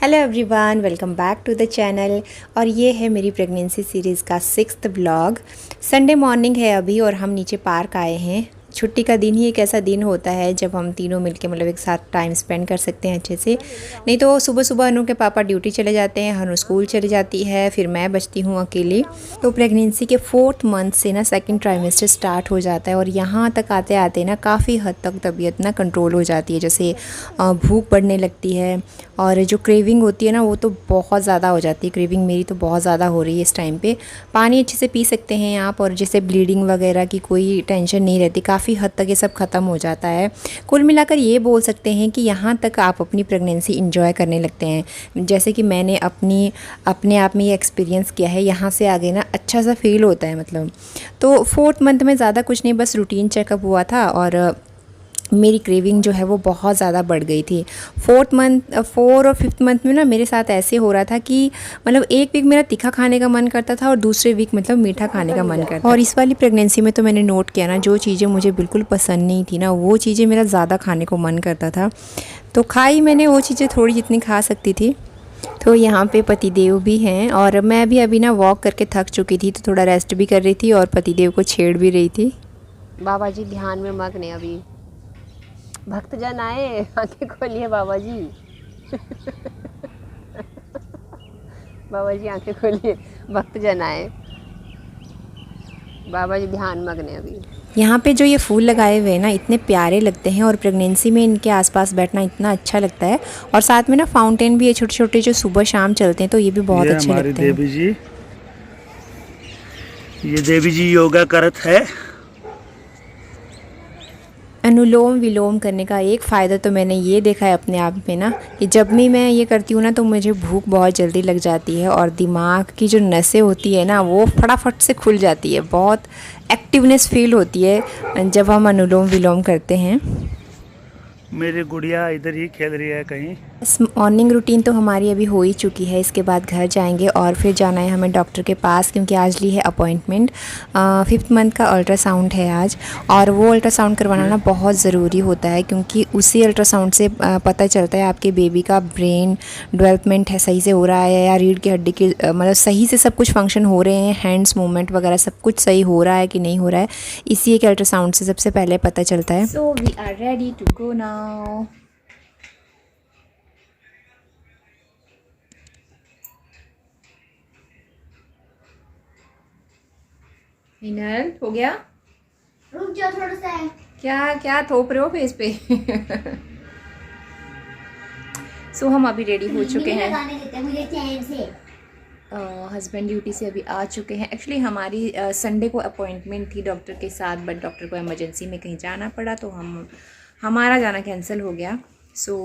Hello everyone, welcome back to the channel. और ये है मेरी प्रेगनेंसी सीरीज़ का 6th ब्लॉग। संडे मॉर्निंग है अभी और हम नीचे पार्क आए हैं। छुट्टी का दिन ही एक ऐसा दिन होता है जब हम तीनों मिलके मतलब एक साथ टाइम स्पेंड कर सकते हैं अच्छे से। नहीं तो सुबह सुबह अनु के पापा ड्यूटी चले जाते हैं, हनु स्कूल चली जाती है, फिर मैं बचती हूँ अकेली। तो प्रेगनेंसी के 4th मंथ से ना 2nd ट्राइमेस्टर स्टार्ट हो जाता है और यहाँ तक आते आते ना काफ़ी हद तक तबीयत ना कंट्रोल हो जाती है। जैसे भूख बढ़ने लगती है और जो क्रेविंग होती है ना वो तो बहुत ज़्यादा हो जाती है। क्रेविंग मेरी तो बहुत ज़्यादा हो रही है इस टाइम पे। पानी अच्छे से पी सकते हैं आप और जैसे ब्लीडिंग वगैरह की कोई टेंशन नहीं रहती, काफ़ी हद तक ये सब ख़त्म हो जाता है। कुल मिलाकर ये बोल सकते हैं कि यहाँ तक आप अपनी प्रेगनेंसी इंजॉय करने लगते हैं। जैसे कि मैंने अपने आप में ये एक्सपीरियंस किया है। यहाँ से आगे ना अच्छा सा फील होता है मतलब। तो 4th मंथ में ज़्यादा कुछ नहीं, बस रूटीन चेकअप हुआ था और मेरी क्रेविंग जो है वो बहुत ज़्यादा बढ़ गई थी। 4 और 5th मंथ में ना मेरे साथ ऐसे हो रहा था कि मतलब एक वीक मेरा तीखा खाने का मन करता था और दूसरे वीक मतलब मीठा खाने का मन करता। और इस वाली प्रेगनेंसी में तो मैंने नोट किया ना, जो चीज़ें मुझे बिल्कुल पसंद नहीं थी ना वो चीज़ें मेरा ज़्यादा खाने को मन करता था। तो खाई मैंने वो चीज़ें थोड़ी जितनी खा सकती थी। तो यहाँ पे पतिदेव भी हैं और मैं भी अभी ना वॉक करके थक चुकी थी तो थोड़ा रेस्ट भी कर रही थी और पतिदेव को छेड़ भी रही थी। बाबा जी ध्यान में मग्न है अभी। भक्तजन आए, आंखें खोलिए बाबा जी। बाबा जी आंखें खोलिए, भक्तजन आए। बाबा जी ध्यान मग्न है अभी। यहाँ पे जो ये फूल लगाए हुए हैं ना इतने प्यारे लगते हैं और प्रेगनेंसी में इनके आसपास बैठना इतना अच्छा लगता है। और साथ में ना फाउंटेन भी है छोटे छोटे जो सुबह शाम चलते हैं, तो ये भी बहुत अच्छे लगते हैं। देवी जी, ये देवी जी योगा करत है। अनुलोम विलोम करने का एक फ़ायदा तो मैंने ये देखा है अपने आप में ना कि जब भी मैं ये करती हूँ ना तो मुझे भूख बहुत जल्दी लग जाती है और दिमाग की जो नसें होती है ना वो फटाफट से खुल जाती है। बहुत एक्टिवनेस फील होती है जब हम अनुलोम विलोम करते हैं। मेरी गुड़िया इधर ही खेल रही है कहीं। मॉर्निंग रूटीन तो हमारी अभी हो ही चुकी है। इसके बाद घर जाएंगे और फिर जाना है हमें डॉक्टर के पास क्योंकि आज ली है अपॉइंटमेंट। 5th मंथ का अल्ट्रासाउंड है आज और वो अल्ट्रासाउंड करवाना ना बहुत ज़रूरी होता है क्योंकि उसी अल्ट्रासाउंड से पता चलता है आपके बेबी का ब्रेन डेवलपमेंट है सही से हो रहा है या रीढ़ की हड्डी की मतलब सही से सब कुछ फंक्शन हो रहे हैं, हैंड्स मूवमेंट वगैरह सब कुछ सही हो रहा है कि नहीं हो रहा है। इसी एक अल्ट्रासाउंड से सबसे पहले पता चलता है। So we are ready to go now. Hinal हो गया? रुक जाओ थोड़ा सा है। क्या क्या थोप रहे हो फेस पे? सो हम अभी रेडी हो चुके हैं। लगाने देते हैं मुझे चैन से। हस्बैंड ड्यूटी से अभी आ चुके हैं। एक्चुअली हमारी संडे को अपॉइंटमेंट थी डॉक्टर के साथ, बट डॉक्टर को इमरजेंसी में कहीं जाना पड़ा तो हमारा जाना कैंसिल हो गया। सो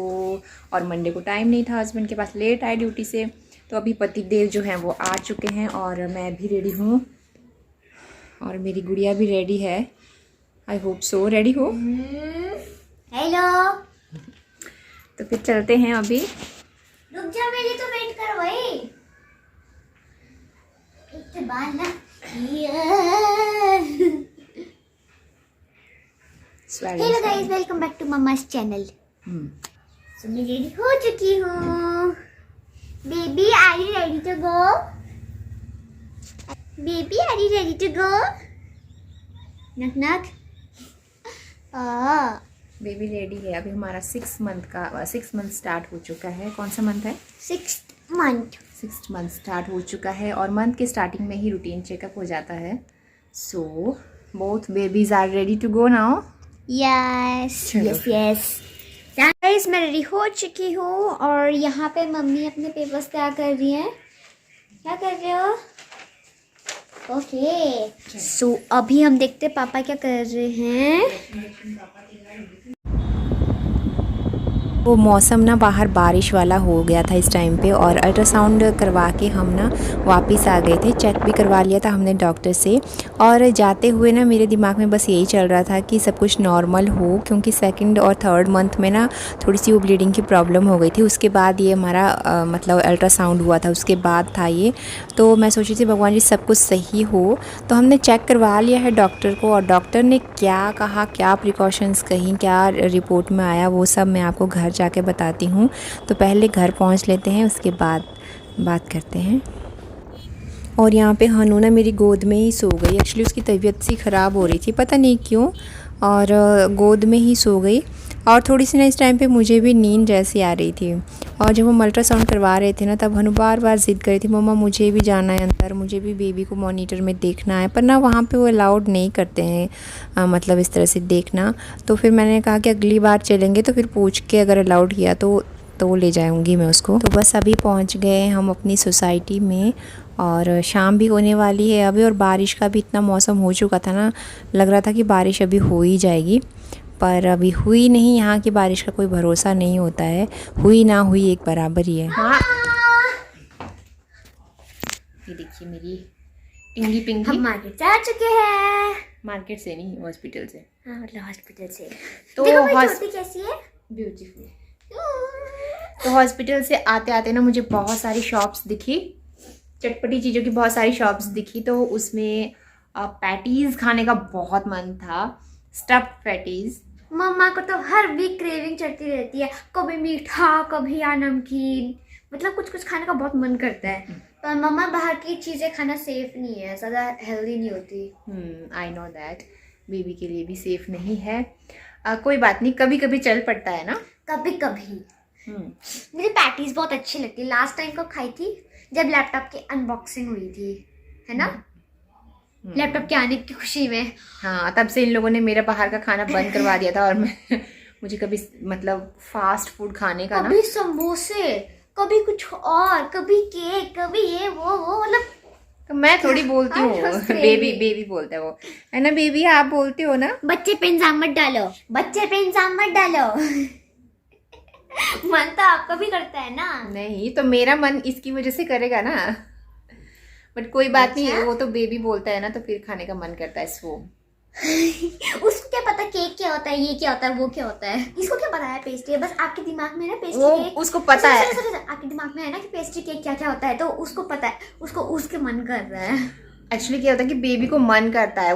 और मंडे को टाइम नहीं था हस्बैंड के पास, लेट आए ड्यूटी से। तो अभी पतिदेव जो हैं वो आ चुके हैं और मैं भी रेडी हूँ और मेरी गुड़िया भी रेडी है। आई होप सो रेडी हो। हेलो, तो फिर चलते हैं अभी। रुक जा, मेरी तो वेट करो भाई। एक तो बाल ना hello guys, welcome back to mumma's channel. So मैं रेडी हो चुकी हूँ। Baby are you ready to go? Baby are you ready to go? Knock knock. Baby ready है। अभी हमारा 6 मंथ स्टार्ट हो चुका है। कौन सा मंथ है? 6th month. 6th month start हो चुका है और मंथ के स्टार्टिंग में ही रूटीन चेकअप हो जाता है। So both babies are ready to go now. Yes yes yes guys, मैं रेडी हो चुकी हूँ और यहाँ पे मम्मी अपने पेपर्स क्या कर रही हैं? क्या कर रहे हो? ओके, सो अभी हम देखते हैं पापा क्या कर रहे हैं। वो मौसम ना बाहर बारिश वाला हो गया था इस टाइम पे और अल्ट्रासाउंड करवा के हम ना वापस आ गए थे। चेक भी करवा लिया था हमने डॉक्टर से और जाते हुए ना मेरे दिमाग में बस यही चल रहा था कि सब कुछ नॉर्मल हो क्योंकि 2nd और 3rd मंथ में ना थोड़ी सी वो ब्लीडिंग की प्रॉब्लम हो गई थी। उसके बाद ये हमारा मतलब अल्ट्रासाउंड हुआ था, उसके बाद था ये। तो मैं सोची थी भगवान जी सब कुछ सही हो। तो हमने चेक करवा लिया है डॉक्टर को और डॉक्टर ने क्या कहा, क्या प्रिकॉशंस कहीं, क्या रिपोर्ट में आया, वो सब मैं आपको घर जाके बताती हूँ। तो पहले घर पहुँच लेते हैं, उसके बाद बात करते हैं। और यहाँ पे हनु ना मेरी गोद में ही सो गई। एक्चुअली उसकी तबीयत सी ख़राब हो रही थी, पता नहीं क्यों, और गोद में ही सो गई। और थोड़ी सी ना इस टाइम पे मुझे भी नींद जैसी आ रही थी। और जब हम अल्ट्रासाउंड करवा रहे थे ना, तब हनु बार बार ज़िद कर रही थी, मम्मा मुझे भी जाना है अंदर, मुझे भी बेबी को मॉनिटर में देखना है। पर ना वहाँ पे वो अलाउड नहीं करते हैं मतलब इस तरह से देखना। तो फिर मैंने कहा कि अगली बार चलेंगे तो फिर पूछ के अगर अलाउड किया तो ले जाऊँगी मैं उसको। तो बस अभी पहुँच गए हम अपनी सोसाइटी में, और शाम भी होने वाली है अभी, और बारिश का भी इतना मौसम हो चुका था ना, लग रहा था कि बारिश अभी हो ही जाएगी, पर अभी हुई नहीं। यहाँ की बारिश का कोई भरोसा नहीं होता है, हुई ना हुई एक बराबर ही है। हाँ, ये देखिए मेरी टिंगी पिंगी। हम मार्केट जा चुके हैं। मार्केट से नहीं, हॉस्पिटल से। हाँ, मतलब हॉस्पिटल से। तो देखो मेरी छोटी कैसी है, ब्यूटीफुल। तो हॉस्पिटल से आते आते ना मुझे बहुत सारी शॉप्स दिखी, चटपटी चीज़ों की बहुत सारी शॉप्स दिखी। तो उसमें पैटीज़ खाने का बहुत मन था, स्टफ्ड पैटीज़। मम्मा को तो हर वीक क्रेविंग चढ़ती रहती है, कभी मीठा कभी या नमकीन, मतलब कुछ कुछ खाने का बहुत मन करता है। पर मम्मा बाहर की चीज़ें खाना सेफ नहीं है, ज़्यादा हेल्दी नहीं होती। आई नो दैट, बेबी के लिए भी सेफ नहीं है। कोई बात नहीं, कभी कभी चल पड़ता है ना, कभी कभी। मुझे पैटीज बहुत अच्छी लगती है। लास्ट टाइम को खाई थी जब लैपटॉप की अनबॉक्सिंग हुई थी, है ना, लैपटॉप के आने की खुशी में। हाँ, तब से इन लोगों ने मेरा बाहर का खाना बंद करवा दिया था। और मैं मुझे कभी मतलब फास्ट फूड खाने का ना, कभी समोसे, कभी कुछ और, कभी केक, कभी ये वो मतलब। तो मैं थोड़ी बोलती हूँ, बेबी बोलता है वो, है ना बेबी, आप बोलते हो ना बच्चे पे इंजाम मत डालो, बच्चे पे इंजाम मत डालो। मन तो आपका भी करता है ना। नहीं, तो मेरा मन इसकी वजह से करेगा ना, बट कोई बात नहीं, वो तो बेबी बोलता है ना, तो फिर खाने का मन करता है इसको। उसको क्या पता केक क्या होता है, ये क्या होता है, वो क्या होता है, इसको क्या पता है पेस्ट्री है। बस आपके दिमाग में है ना पेस्ट्री वो केक, उसको पता है। आपके दिमाग में है ना कि पेस्ट्री केक क्या क्या होता है, तो उसको पता है, उसको उसके मन कर रहा है। एक्चुअली क्या होता है कि बेबी को मन करता है,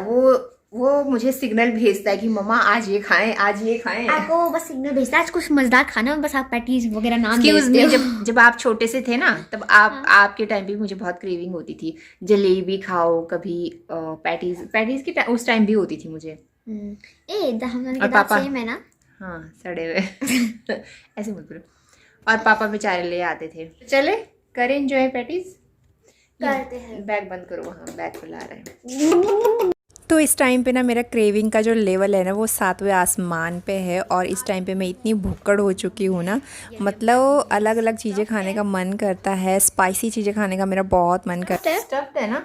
वो मुझे सिग्नल भेजता है कि मम्मा आज ये खाएं, आज ये खाएं। आपको बस सिग्नल भेजता है आज कुछ मजेदार खाना, बस आप पैटीज वगैरह नाम देते हो। जब आप छोटे से थे ना, तब आपके टाइम पे मुझे बहुत क्रेविंग होती थी, जलेबी खाओ, कभी पैटीज की उस टाइम भी होती थी मुझे। हम दोनों और के दांत पापा सेम है ना। हाँ, सड़े हुए ऐसे मत बोलो। और पापा बेचारे ले आते थे। चले करें एंजॉय पैटीज, करते हैं। बैग बंद करो, वहाँ बैग खुला रहे हैं। तो इस टाइम पे ना मेरा क्रेविंग का जो लेवल है ना, वो 7वें आसमान पे है। और इस टाइम पे मैं इतनी भुक्कड़ हो चुकी हूँ ना, मतलब अलग अलग चीज़ें खाने का मन करता है, स्पाइसी चीज़ें खाने का मेरा बहुत मन करता है। स्टफ्ड है ना,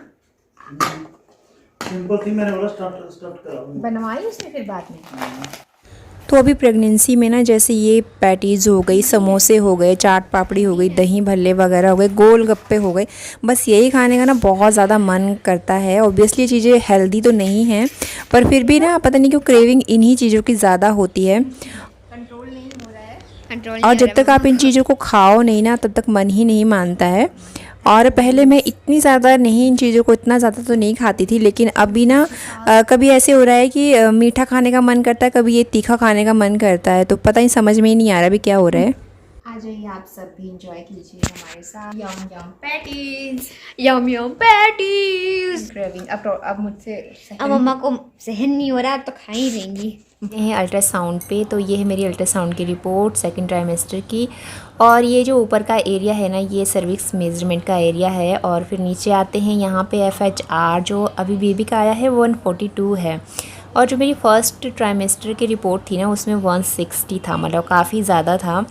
सिंपल थी, मैंने बोला स्टफ्ड कराऊं, बनवाई उसने फिर बाद में। तो अभी प्रेगनेंसी में ना, जैसे ये पैटीज़ हो गई, समोसे हो गए, चाट पापड़ी हो गई, दही भल्ले वगैरह हो गए, गोल गप्पे हो गए, बस यही खाने का ना बहुत ज़्यादा मन करता है। ऑब्वियसली ये चीज़ें हेल्दी तो नहीं हैं, पर फिर भी ना पता नहीं क्यों क्रेविंग इन्हीं चीज़ों की ज़्यादा होती है। कंट्रोल नहीं हो रहा है, और जब तक आप इन चीज़ों को खाओ नहीं ना, तब तक मन ही नहीं मानता है। और पहले मैं इतनी ज़्यादा नहीं, इन चीज़ों को इतना ज़्यादा तो नहीं खाती थी, लेकिन अभी ना कभी ऐसे हो रहा है कि मीठा खाने का मन करता है, कभी ये तीखा खाने का मन करता है, तो पता ही समझ में ही नहीं आ रहा अभी क्या हो रहा है। आ जाइए आप सब भी एंजॉय कीजिए हमारे साथ। यम यम पैटीज, यम यम पैटीज। क्रेविंग अब मुझसे अब मम्मा को सहन नहीं हो रहा, तो खा ही लेंगी। ये है अल्ट्रासाउंड पे, तो ये है मेरी अल्ट्रासाउंड की रिपोर्ट 2nd ट्राइमेस्टर की। और ये जो ऊपर का एरिया है ना, ये सर्विक्स मेजरमेंट का एरिया है। और फिर नीचे आते हैं, यहाँ पे FHR जो अभी बेबी का आया है 142 है। और जो मेरी फर्स्ट ट्राइमेस्टर की रिपोर्ट थी ना, उसमें 160 था, मतलब काफ़ी ज़्यादा था।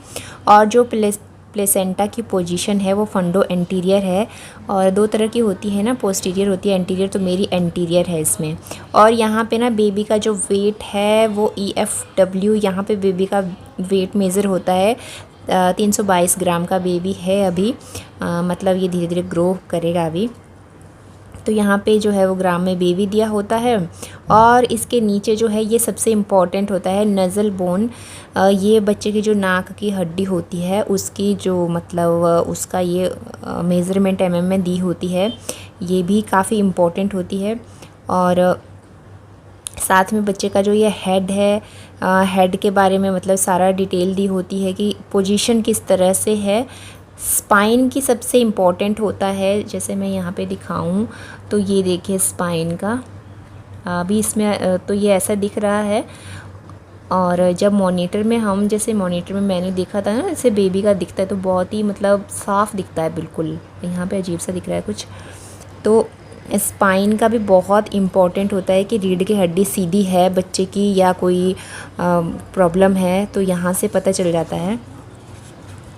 और जो प्लेसेंटा की पोजीशन है वो फंडो एंटीरियर है। और 2 तरह की होती है ना, पोस्टीरियर होती है, एंटीरियर, तो मेरी एंटीरियर है इसमें। और यहाँ पे ना बेबी का जो वेट है वो EFW, यहाँ पे बेबी का वेट मेज़र होता है। 322 ग्राम का बेबी है अभी, मतलब ये धीरे धीरे ग्रो करेगा अभी। तो यहाँ पे जो है वो ग्राम में बेबी दिया होता है। और इसके नीचे जो है ये सबसे इम्पॉर्टेंट होता है नज़ल बोन। ये बच्चे की जो नाक की हड्डी होती है उसकी जो मतलब उसका ये मेज़रमेंट mm में दी होती है, ये भी काफ़ी इम्पॉर्टेंट होती है। और साथ में बच्चे का जो ये हेड है हेड के बारे में मतलब सारा डिटेल दी होती है कि पोजीशन किस तरह से है। स्पाइन की सबसे इम्पोर्टेंट होता है, जैसे मैं यहाँ पे दिखाऊं तो ये देखिए स्पाइन का अभी इसमें तो ये ऐसा दिख रहा है। और जब मॉनिटर में हम जैसे मॉनिटर में मैंने देखा था ना, जैसे बेबी का दिखता है तो बहुत ही मतलब साफ़ दिखता है बिल्कुल। यहाँ पे अजीब सा दिख रहा है कुछ। तो स्पाइन का भी बहुत इम्पॉर्टेंट होता है कि रीढ़ की हड्डी सीधी है बच्चे की या कोई प्रॉब्लम है, तो यहाँ से पता चल जाता है।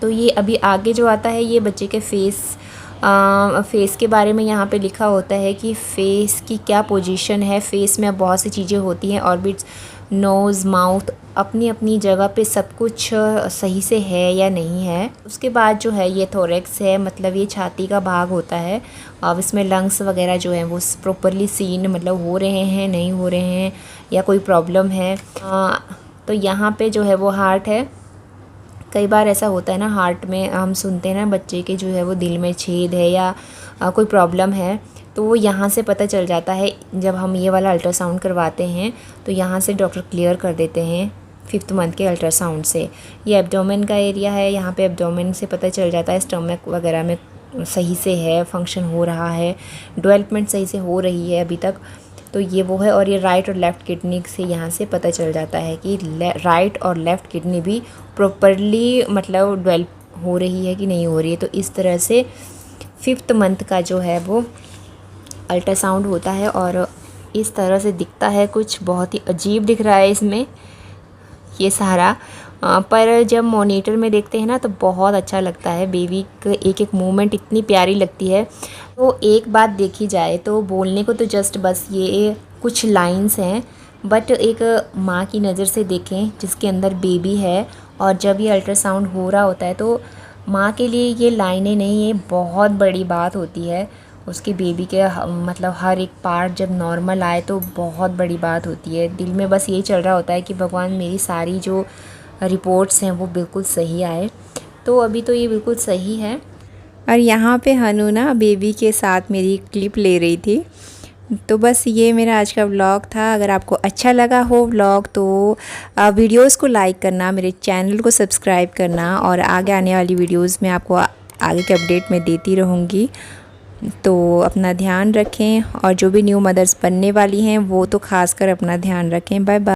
तो ये अभी आगे जो आता है ये बच्चे के फेस के बारे में यहाँ पे लिखा होता है कि फेस की क्या पोजीशन है। फेस में बहुत सी चीज़ें होती हैं, ऑर्बिट्स, नोज़, माउथ अपनी अपनी जगह पे सब कुछ सही से है या नहीं है। उसके बाद जो है ये थोरेक्स है, मतलब ये छाती का भाग होता है। अब इसमें लंग्स वगैरह जो हैं वो प्रॉपरली सीन मतलब हो रहे हैं नहीं हो रहे हैं या कोई प्रॉब्लम है। तो यहाँ पे जो है वो हार्ट है। कई बार ऐसा होता है ना, हार्ट में हम सुनते हैं ना बच्चे के जो है वो दिल में छेद है या कोई प्रॉब्लम है, तो वो यहाँ से पता चल जाता है। जब हम ये वाला अल्ट्रासाउंड करवाते हैं तो यहाँ से डॉक्टर क्लियर कर देते हैं 5th मंथ के अल्ट्रासाउंड से। ये एब्डोमेन का एरिया है, यहाँ पे एब्डोमेन से पता चल जाता है स्टमक वगैरह में सही से है, फंक्शन हो रहा है, डेवलपमेंट सही से हो रही है अभी तक, तो ये वो है। और ये राइट और लेफ़्ट किडनी से यहाँ से पता चल जाता है कि राइट और लेफ़्ट किडनी भी प्रॉपरली मतलब डेवलप हो रही है कि नहीं हो रही है। तो इस तरह से 5th मंथ का जो है वो अल्ट्रासाउंड होता है और इस तरह से दिखता है। कुछ बहुत ही अजीब दिख रहा है इसमें ये सारा, पर जब मॉनिटर में देखते हैं ना तो बहुत अच्छा लगता है। बेबी का एक एक मूवमेंट इतनी प्यारी लगती है। तो एक बात देखी जाए तो बोलने को तो जस्ट बस ये कुछ लाइंस हैं, बट एक माँ की नज़र से देखें जिसके अंदर बेबी है और जब ये अल्ट्रासाउंड हो रहा होता है तो माँ के लिए ये लाइनें नहीं, ये बहुत बड़ी बात होती है। उसके बेबी के मतलब हर एक पार्ट जब नॉर्मल आए तो बहुत बड़ी बात होती है। दिल में बस यही चल रहा होता है कि भगवान मेरी सारी जो रिपोर्ट्स हैं वो बिल्कुल सही आए। तो अभी तो ये बिल्कुल सही है। और यहाँ पे हनु ना बेबी के साथ मेरी क्लिप ले रही थी। तो बस ये मेरा आज का व्लॉग था। अगर आपको अच्छा लगा हो व्लॉग तो वीडियोस को लाइक करना, मेरे चैनल को सब्सक्राइब करना और आगे आने वाली वीडियोस में आपको आगे के अपडेट मैं देती रहूँगी। तो अपना ध्यान रखें और जो भी न्यू मदर्स बनने वाली हैं वो तो खासकर अपना ध्यान रखें। Bye bye.